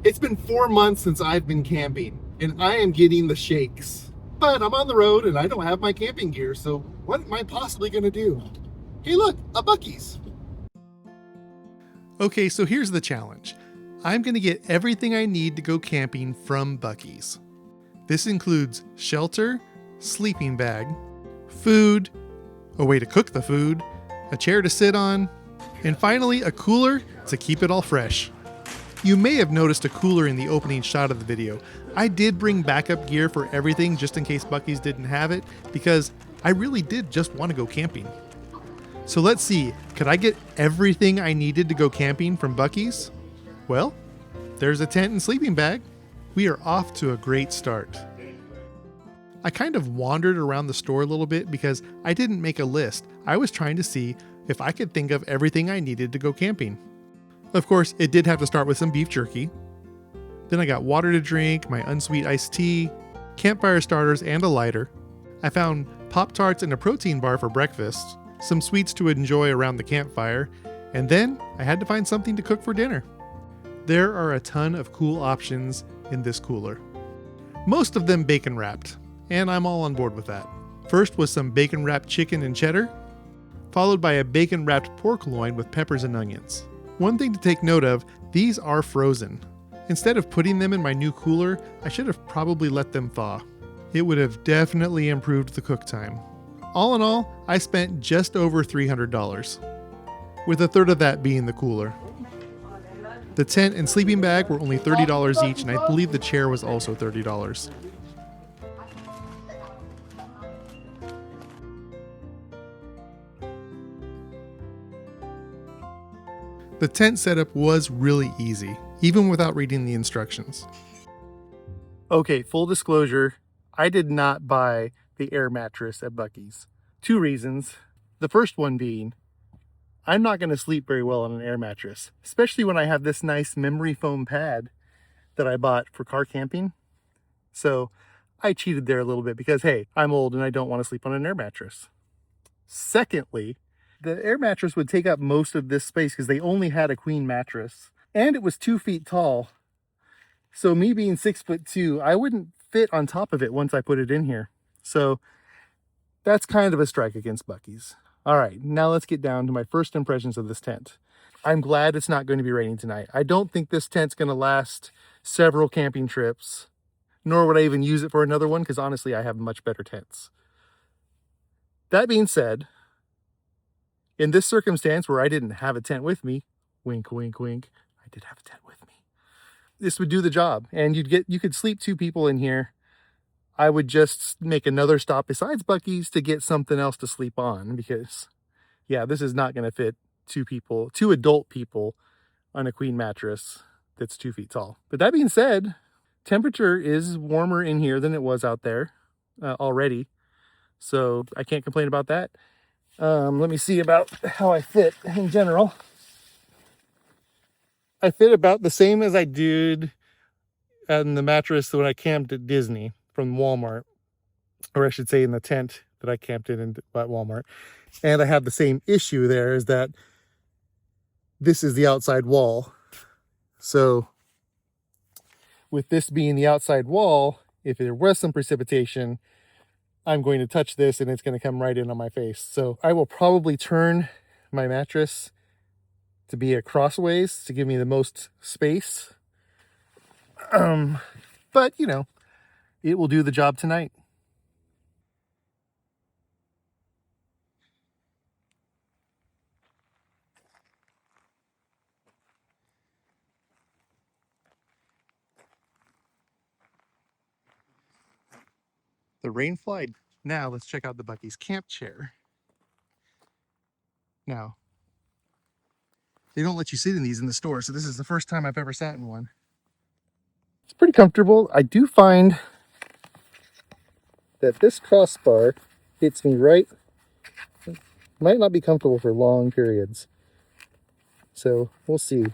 It's been 4 months since I've been camping, and I am getting the shakes. But I'm on the road and I don't have my camping gear, so what am I possibly going to do? Hey, look, a Buc-ee's. Okay, so here's the challenge. I'm going to get everything I need to go camping from Buc-ee's. This includes shelter, sleeping bag, food, a way to cook the food, a chair to sit on, and finally a cooler to keep it all fresh. You may have noticed a cooler in the opening shot of the video. I did bring backup gear for everything just in case Buc-ee's didn't have it, because I really did just want to go camping. So let's see, could I get everything I needed to go camping from Buc-ee's? Well, there's a tent and sleeping bag. We are off to a great start. I kind of wandered around the store a little bit because I didn't make a list. I was trying to see if I could think of everything I needed to go camping. Of course, it did have to start with some beef jerky. Then I got water to drink, my unsweet iced tea, campfire starters, and a lighter. I found Pop-Tarts and a protein bar for breakfast, some sweets to enjoy around the campfire, and then I had to find something to cook for dinner. There are a ton of cool options in this cooler. Most of them bacon wrapped, and I'm all on board with that. First was some bacon wrapped chicken and cheddar, followed by a bacon wrapped pork loin with peppers and onions. One thing to take note of, these are frozen. Instead of putting them in my new cooler, I should have probably let them thaw. It would have definitely improved the cook time. All in all, I spent just over $300, with a third of that being the cooler. The tent and sleeping bag were only $30 each, and I believe the chair was also $30. The tent setup was really easy, even without reading the instructions. Okay, full disclosure, I did not buy the air mattress at Buc-ee's. 2 reasons. The first one being, I'm not going to sleep very well on an air mattress, especially when I have this nice memory foam pad that I bought for car camping. So I cheated there a little bit because, hey, I'm old and I don't want to sleep on an air mattress. Secondly, the air mattress would take up most of this space because they only had a queen mattress, and it was 2 feet tall. So me being 6'2", I wouldn't fit on top of it once I put it in here. So that's kind of a strike against Buc-ee's. All right, now let's get down to my first impressions of this tent. I'm glad it's not going to be raining tonight. I don't think this tent's going to last several camping trips, nor would I even use it for another one because honestly, I have much better tents. That being said, in this circumstance where I didn't have a tent with me, wink, wink, wink, I did have a tent with me. This would do the job, and you could sleep 2 people in here. I would just make another stop besides Buc-ee's to get something else to sleep on because, yeah, this is not going to fit 2 adult people on a queen mattress that's 2 feet tall. But that being said, temperature is warmer in here than it was out there already. So I can't complain about that. Let me see about how I fit in general. I fit about the same as I did on the mattress when I camped at Disney from Walmart, or I should say in the tent that I camped in at Walmart. And I have the same issue there, is that this is the outside wall. So with this being the outside wall, if there was some precipitation, I'm going to touch this and it's going to come right in on my face. So I will probably turn my mattress to be a crossways to give me the most space. But you know, it will do the job tonight. The rain flied. Now let's check out the Buc-ee's camp chair. Now, they don't let you sit in these in the store, so this is the first time I've ever sat in one. It's pretty comfortable. I do find that this crossbar hits me right. Might not be comfortable for long periods. So we'll see.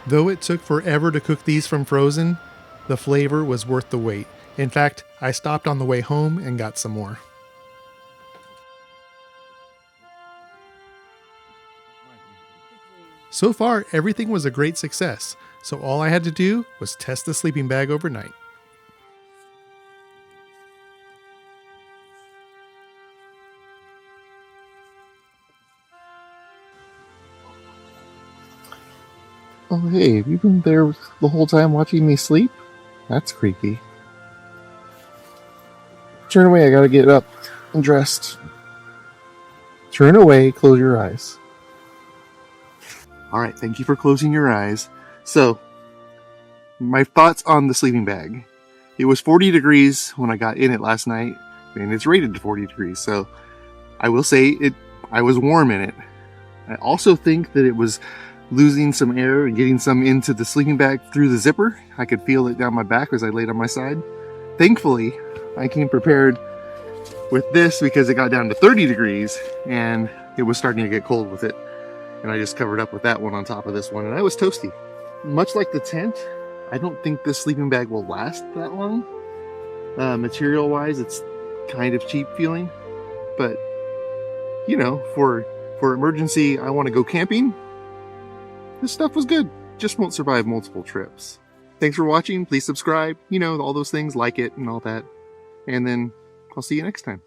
Though it took forever to cook these from frozen, the flavor was worth the wait. In fact, I stopped on the way home and got some more. So far, everything was a great success, so all I had to do was test the sleeping bag overnight. Oh, hey, have you been there the whole time watching me sleep? That's creepy. Turn away, I gotta get up and dressed. Turn away, close your eyes. Alright, thank you for closing your eyes. So, my thoughts on the sleeping bag. It was 40 degrees when I got in it last night, and it's rated to 40 degrees, so I will say I was warm in it. I also think that it was losing some air and getting some into the sleeping bag through the zipper. I could feel it down my back as I laid on my side. Thankfully, I came prepared with this because it got down to 30 degrees and it was starting to get cold with it. And I just covered up with that one on top of this one, and I was toasty. Much like the tent, I don't think this sleeping bag will last that long. Material-wise, it's kind of cheap feeling, but you know, for emergency, I want to go camping, this stuff was good. Just won't survive multiple trips. Thanks for watching. Please subscribe. You know, all those things, like it and all that. And then I'll see you next time.